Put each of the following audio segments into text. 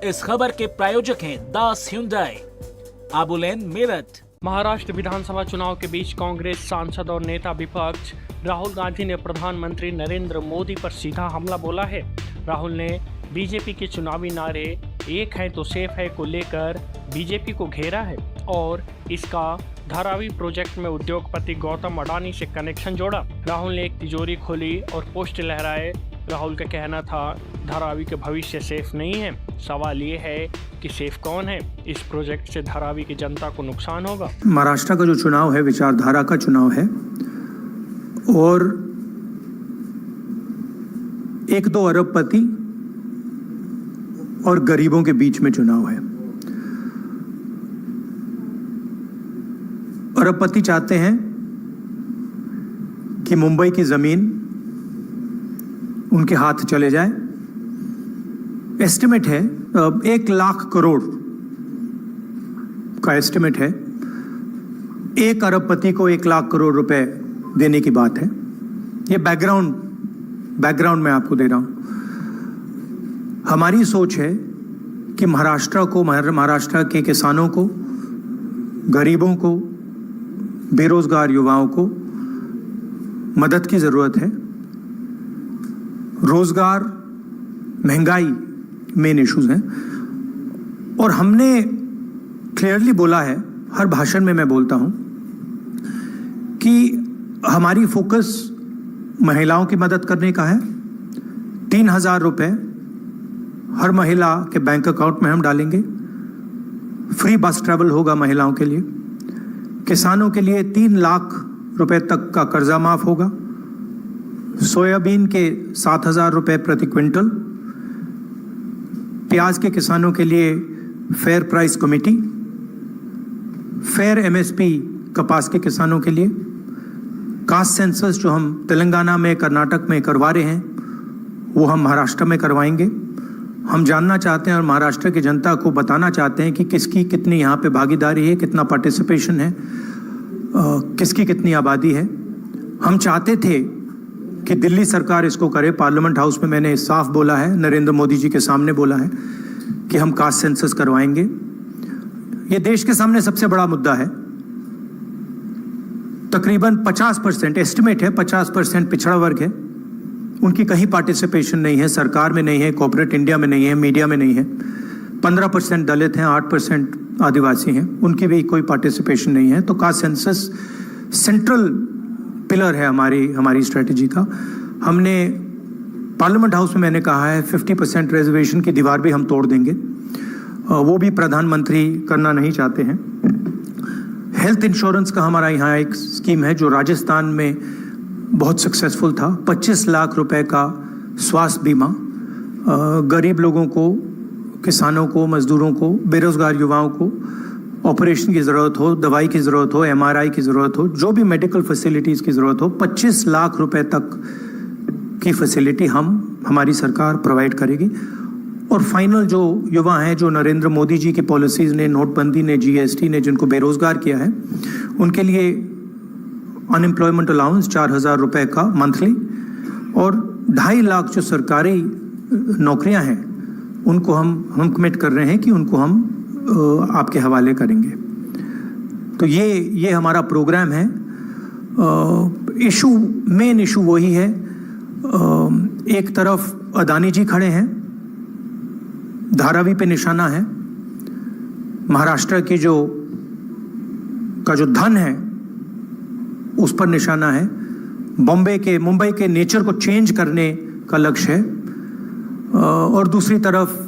इस खबर के प्रायोजक हैं दास Hyundai, आबुलेन, मेरठ। महाराष्ट्र विधानसभा चुनाव के बीच कांग्रेस सांसद और नेता विपक्ष राहुल गांधी ने प्रधानमंत्री नरेंद्र मोदी पर सीधा हमला बोला है। राहुल ने बीजेपी के चुनावी नारे एक है तो सेफ है को लेकर बीजेपी को घेरा है और इसका धारावी प्रोजेक्ट में उद्योगपति गौतम अडानी से कनेक्शन जोड़ा। राहुल ने एक तिजोरी खोली और पोस्ट लहराए। राहुल का कहना था धारावी के भविष्य सेफ नहीं है। सवाल ये है कि सेफ कौन है? इस प्रोजेक्ट से धारावी की जनता को नुकसान होगा। महाराष्ट्र का जो चुनाव है विचारधारा का चुनाव है और 1-2 अरबपति और गरीबों के बीच में चुनाव है। अरबपति चाहते हैं कि मुंबई की जमीन उनके हाथ चले जाए। एस्टिमेट है 1 लाख करोड़ का एस्टिमेट है। 1 अरबपति को 1 लाख करोड़ रुपए देने की बात है। ये बैकग्राउंड मैं आपको दे रहा हूं। हमारी सोच है कि महाराष्ट्र के किसानों को, गरीबों को, बेरोजगार युवाओं को मदद की जरूरत है। रोजगार, महंगाई मेन इश्यूज हैं और हमने क्लियरली बोला है, हर भाषण में मैं बोलता हूं कि हमारी फोकस महिलाओं की मदद करने का है। 3,000 रुपए हर महिला के बैंक अकाउंट में हम डालेंगे। फ्री बस ट्रैवल होगा महिलाओं के लिए। किसानों के लिए 3 लाख रुपए तक का कर्जा माफ होगा। सोयाबीन के 7,000 रुपए प्रति क्विंटल। प्याज के किसानों के लिए fair price committee. Fair MSP कपास के किसानों के लिए। कास्ट सेंसस जो हम तेलंगाना में, कर्नाटक में करवा रहे हैं, वो हम महाराष्ट्र में करवाएंगे। हम जानना चाहते हैं और महाराष्ट्र की जनता को बताना चाहते हैं कि किसकी कितनी यहाँ पे भागीदारी है, कितना पार्टिसिपेशन है, किसकी कितनी आबादी है। हम चाहते थे कि दिल्ली सरकार इसको करे। पार्लियामेंट हाउस में मैंने साफ बोला है, नरेंद्र मोदी जी के सामने बोला है कि हम कास्ट सेंसस करवाएंगे। ये देश के सामने सबसे बड़ा मुद्दा है। तकरीबन 50% एस्टिमेट है, 50% पिछड़ा वर्ग है। उनकी कहीं पार्टिसिपेशन नहीं है, सरकार में नहीं है, कॉर्पोरेट इंडिया में नहीं है, मीडिया में नहीं है। 15% दलित हैं, 8% आदिवासी हैं, उनकी भी कोई पार्टिसिपेशन नहीं है। तो कास्ट सेंसस सेंट्रल पिलर है हमारी स्ट्रेटेजी का। हमने पार्लियामेंट हाउस में मैंने कहा है 50% रिजर्वेशन की दीवार भी हम तोड़ देंगे। वो भी प्रधानमंत्री करना नहीं चाहते हैं। हेल्थ इंश्योरेंस का हमारा यहाँ एक स्कीम है जो राजस्थान में बहुत सक्सेसफुल था। 25 लाख रुपए का स्वास्थ्य बीमा गरीब लोगों को, किसानों को, मजदूरों को, बेरोजगार युवाओं को ऑपरेशन की ज़रूरत हो, दवाई की ज़रूरत हो, MRI की ज़रूरत हो, जो भी मेडिकल फैसिलिटीज़ की ज़रूरत हो, 25 लाख रुपए तक की फैसिलिटी हमारी सरकार प्रोवाइड करेगी। और फाइनल जो युवा हैं, जो नरेंद्र मोदी जी की पॉलिसीज़ ने, नोटबंदी ने, GST ने जिनको बेरोजगार किया है, उनके लिए अनएम्प्लॉयमेंट अलाउंस 4,000 रुपए का मंथली और 2.5 लाख जो सरकारी नौकरियां हैं उनको हम कमिट कर रहे हैं कि उनको हम आपके हवाले करेंगे। तो ये हमारा प्रोग्राम है। मेन इशू वही है। एक तरफ अदानी जी खड़े हैं, धारावी पे निशाना है। महाराष्ट्र की जो धन है उस पर निशाना है। मुंबई के नेचर को चेंज करने का लक्ष्य है। और दूसरी तरफ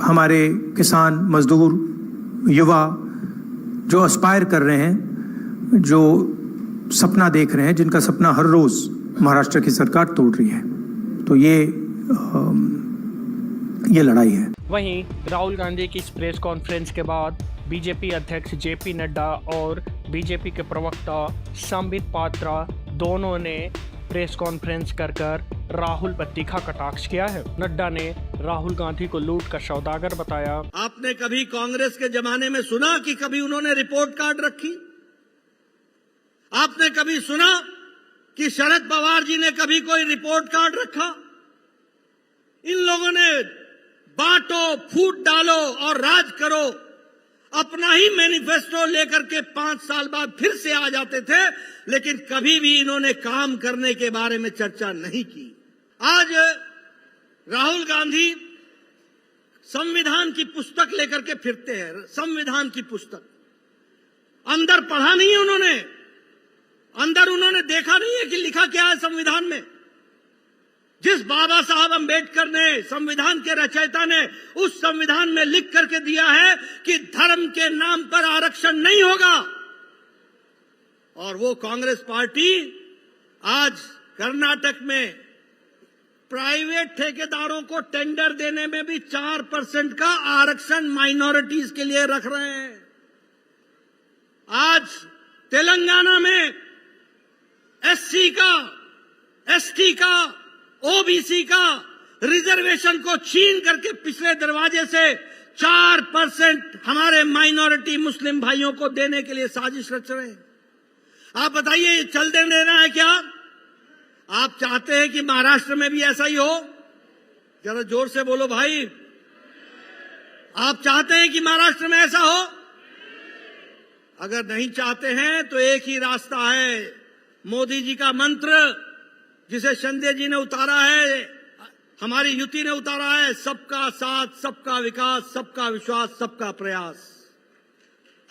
हमारे किसान, मजदूर, युवा जो एस्पायर कर रहे हैं, जो सपना देख रहे हैं, जिनका सपना हर रोज महाराष्ट्र की सरकार तोड़ रही है। तो ये लड़ाई है। वहीं राहुल गांधी की इस प्रेस कॉन्फ्रेंस के बाद बीजेपी अध्यक्ष JP नड्डा और बीजेपी के प्रवक्ता संबित पात्रा दोनों ने प्रेस कॉन्फ्रेंस कर राहुल पर तीखा कटाक्ष किया है। नड्डा ने राहुल गांधी को लूट का सौदागर बताया। आपने कभी कांग्रेस के जमाने में सुना कि कभी उन्होंने रिपोर्ट कार्ड रखी? आपने कभी सुना कि शरद पवार जी ने कभी कोई रिपोर्ट कार्ड रखा? इन लोगों ने बांटो, फूट डालो और राज करो, अपना ही मैनिफेस्टो लेकर के 5 साल बाद फिर से आ जाते थे, लेकिन कभी भी इन्होंने काम करने के बारे में चर्चा नहीं की। आज राहुल गांधी संविधान की पुस्तक लेकर के फिरते हैं। संविधान की पुस्तक अंदर पढ़ा नहीं है उन्होंने, अंदर उन्होंने देखा नहीं है कि लिखा क्या है संविधान में। जिस बाबा साहब अंबेडकर ने, संविधान के रचयिता ने, उस संविधान में लिख करके दिया है कि धर्म के नाम पर आरक्षण नहीं होगा, और वो कांग्रेस पार्टी आज कर्नाटक में प्राइवेट ठेकेदारों को टेंडर देने में भी 4% का आरक्षण माइनॉरिटीज के लिए रख रहे हैं। आज तेलंगाना में एससी का, एसटी का, ओबीसी का रिजर्वेशन को छीन करके पिछले दरवाजे से 4% हमारे माइनॉरिटी मुस्लिम भाइयों को देने के लिए साजिश रच रहे हैं। आप बताइए, ये चलने देना है क्या? आप चाहते हैं कि महाराष्ट्र में भी ऐसा ही हो? जरा जोर से बोलो भाई। आप चाहते हैं कि महाराष्ट्र में ऐसा हो? अगर नहीं चाहते हैं तो एक ही रास्ता है, मोदी जी का मंत्र जिसे शिंदे जी ने उतारा है, हमारी युति ने उतारा है, सबका साथ, सबका विकास, सबका विश्वास, सबका प्रयास।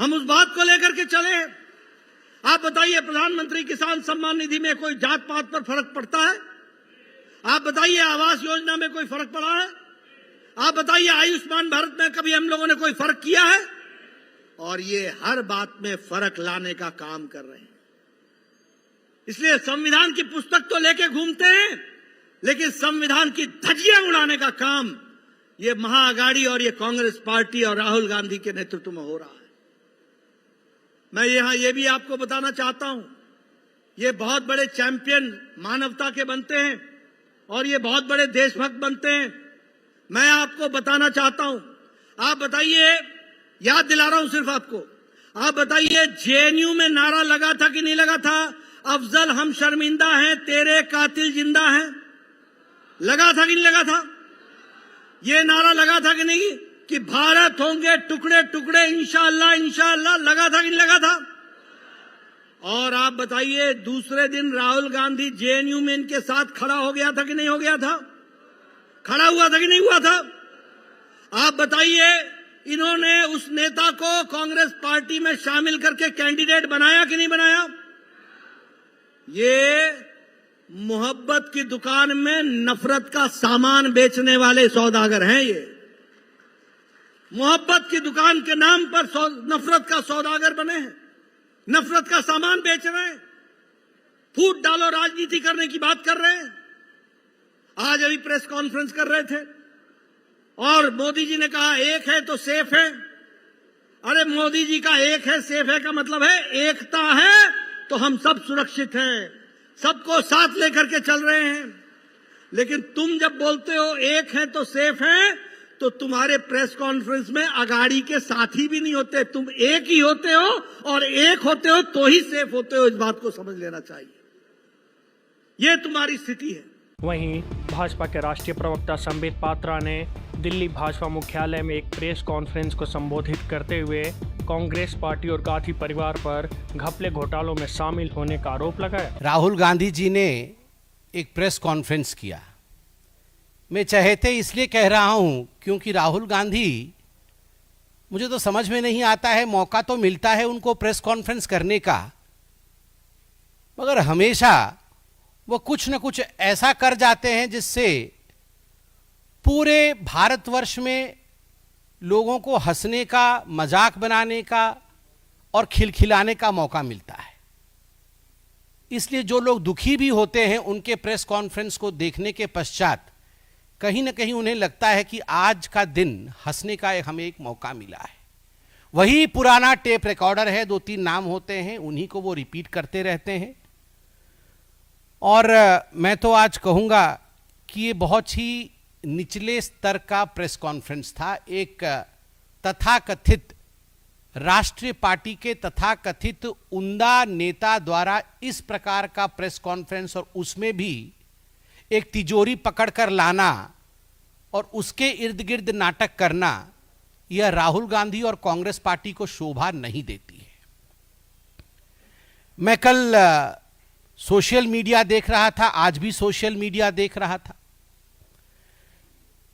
हम उस बात को लेकर के चले। आप बताइए, प्रधानमंत्री किसान सम्मान निधि में कोई जात पात पर फर्क पड़ता है? आप बताइए, आवास योजना में कोई फर्क पड़ा है? आप बताइए, आयुष्मान भारत में कभी हम लोगों ने कोई फर्क किया है? और ये हर बात में फर्क लाने का काम कर रहे हैं। इसलिए संविधान की पुस्तक तो लेके घूमते हैं, लेकिन संविधान की धज्जियां उड़ाने का काम ये महाअघाड़ी और ये कांग्रेस पार्टी और राहुल गांधी के नेतृत्व में हो रहा है। मैं यहां ये भी आपको बताना चाहता हूं, ये बहुत बड़े चैंपियन मानवता के बनते हैं और ये बहुत बड़े देशभक्त बनते हैं। मैं आपको बताना चाहता हूं, आप बताइए, याद दिला रहा हूं सिर्फ आपको, आप बताइए, जेएनयू में नारा लगा था कि नहीं लगा था? अफजल हम शर्मिंदा हैं, तेरे कातिल जिंदा हैं। लगा था कि नहीं लगा था? ये नारा लगा था कि नहीं कि भारत होंगे टुकड़े टुकड़े इंशाअल्लाह इंशाअल्लाह? लगा था कि नहीं लगा था? और आप बताइए, दूसरे दिन राहुल गांधी जेएनयू में इनके साथ खड़ा हो गया था कि नहीं हो गया था? खड़ा हुआ था कि नहीं हुआ था? आप बताइए, इन्होंने उस नेता को कांग्रेस पार्टी में शामिल करके कैंडिडेट बनाया कि नहीं बनाया? ये मोहब्बत की दुकान में नफरत का सामान बेचने वाले सौदागर हैं। ये मोहब्बत की दुकान के नाम पर नफरत का सौदागर बने हैं, नफरत का सामान बेच रहे हैं, फूट डालो राजनीति करने की बात कर रहे हैं। आज अभी प्रेस कॉन्फ्रेंस कर रहे थे और मोदी जी ने कहा एक है तो सेफ है। अरे मोदी जी का एक है सेफ है का मतलब है एकता है तो हम सब सुरक्षित हैं, सबको साथ लेकर के चल रहे हैं। लेकिन तुम जब बोलते हो एक है तो सेफ है, तो तुम्हारे प्रेस कॉन्फ्रेंस में अगाड़ी के साथी भी नहीं होते, तुम एक ही होते हो, और एक होते हो तो ही सेफ होते हो। इस बात को समझ लेना चाहिए, ये तुम्हारी स्थिति है। वहीं भाजपा के राष्ट्रीय प्रवक्ता संबित पात्रा ने दिल्ली भाजपा मुख्यालय में एक प्रेस कॉन्फ्रेंस को संबोधित करते हुए कांग्रेस पार्टी और गांधी परिवार पर घपले घोटालों में शामिल होने का आरोप लगाया। राहुल गांधी जी ने एक प्रेस कॉन्फ्रेंस किया। मैं चहेते इसलिए कह रहा हूं क्योंकि राहुल गांधी, मुझे तो समझ में नहीं आता है, मौका तो मिलता है उनको प्रेस कॉन्फ्रेंस करने का, मगर हमेशा वो कुछ न कुछ ऐसा कर जाते हैं जिससे पूरे भारतवर्ष में लोगों को हंसने का, मजाक बनाने का और खिलखिलाने का मौका मिलता है। इसलिए जो लोग दुखी भी होते हैं उनके प्रेस कॉन्फ्रेंस को देखने के पश्चात कहीं ना कहीं उन्हें लगता है कि आज का दिन हंसने का हमें एक मौका मिला है। वही पुराना टेप रिकॉर्डर है, 2-3 नाम होते हैं, उन्हीं को वो रिपीट करते रहते हैं। और मैं तो आज कहूँगा कि ये बहुत ही निचले स्तर का प्रेस कॉन्फ्रेंस था। एक तथाकथित राष्ट्रीय पार्टी के तथाकथित उम्दा नेता द्वारा इस प्रकार का प्रेस कॉन्फ्रेंस, और उसमें भी एक तिजोरी पकड़कर लाना, और उसके इर्द गिर्द नाटक करना यह राहुल गांधी और कांग्रेस पार्टी को शोभा नहीं देती है। मैं कल सोशल मीडिया देख रहा था, आज भी सोशल मीडिया देख रहा था।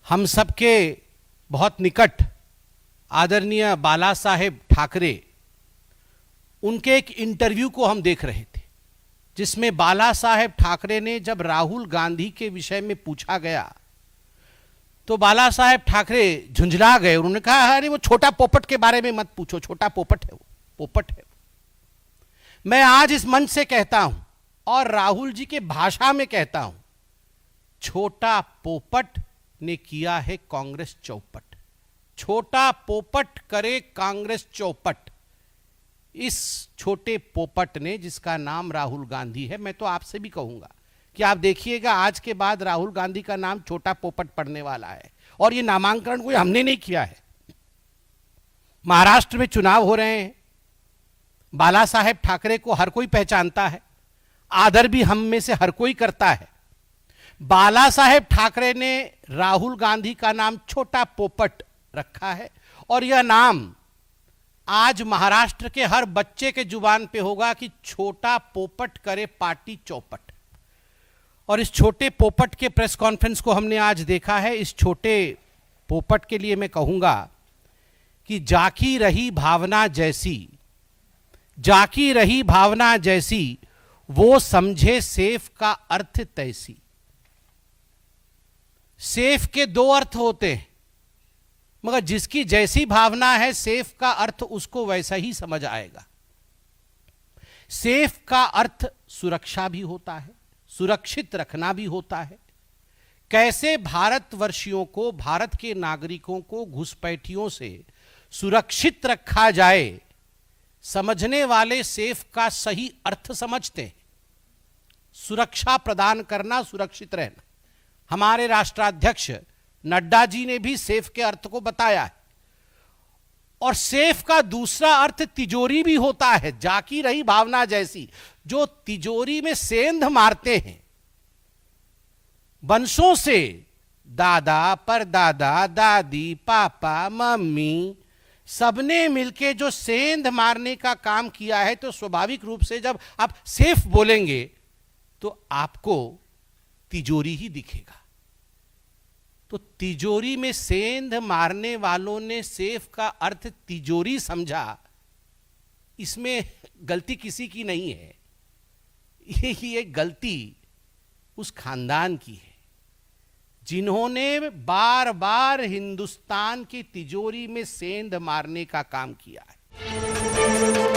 हम सबके बहुत निकट आदरणीय बाला साहेब ठाकरे, उनके एक इंटरव्यू को हम देख रहे थे, जिसमें बाला साहेब ठाकरे ने जब राहुल गांधी के विषय में पूछा गया तो बाला साहेब ठाकरे झुंझला गए। उन्होंने कहा, अरे वो छोटा पोपट के बारे में मत पूछो, छोटा पोपट है वो, पोपट है। मैं आज इस मंच से कहता हूं और राहुल जी के भाषा में कहता हूं, छोटा पोपट ने किया है कांग्रेस चौपट। छोटा पोपट करे कांग्रेस चौपट। इस छोटे पोपट ने, जिसका नाम राहुल गांधी है, मैं तो आपसे भी कहूंगा कि आप देखिएगा आज के बाद राहुल गांधी का नाम छोटा पोपट पड़ने वाला है। और ये नामांकन कोई हमने नहीं किया है। महाराष्ट्र में चुनाव हो रहे हैं, बाला साहेब ठाकरे को हर कोई पहचानता है, आदर भी हम में से हर कोई करता है। बाला साहेब ठाकरे ने राहुल गांधी का नाम छोटा पोपट रखा है और यह नाम आज महाराष्ट्र के हर बच्चे के जुबान पे होगा कि छोटा पोपट करे पार्टी चौपट। और इस छोटे पोपट के प्रेस कॉन्फ्रेंस को हमने आज देखा है। इस छोटे पोपट के लिए मैं कहूंगा कि जाकी रही भावना जैसी, जाकी रही भावना जैसी, वो समझे सेफ का अर्थ तैसी। सेफ के दो अर्थ होते हैं, मगर जिसकी जैसी भावना है सेफ का अर्थ उसको वैसा ही समझ आएगा। सेफ का अर्थ सुरक्षा भी होता है, सुरक्षित रखना भी होता है। कैसे भारतवर्षियों को, भारत के नागरिकों को घुसपैठियों से सुरक्षित रखा जाए, समझने वाले सेफ का सही अर्थ समझते हैं। सुरक्षा प्रदान करना, सुरक्षित रहना। हमारे राष्ट्राध्यक्ष नड्डा जी ने भी सेफ के अर्थ को बताया है। और सेफ का दूसरा अर्थ तिजोरी भी होता है। जाकी रही भावना जैसी, जो तिजोरी में सेंध मारते हैं वंशों से, दादा परदादा, दादी, पापा, मम्मी, सबने मिलके जो सेंध मारने का काम किया है, तो स्वाभाविक रूप से जब आप सेफ बोलेंगे तो आपको तिजोरी ही दिखेगा। तो तिजोरी में सेंध मारने वालों ने सेफ का अर्थ तिजोरी समझा, इसमें गलती किसी की नहीं है। ये गलती उस खानदान की है जिन्होंने बार बार हिंदुस्तान की तिजोरी में सेंध मारने का काम किया है।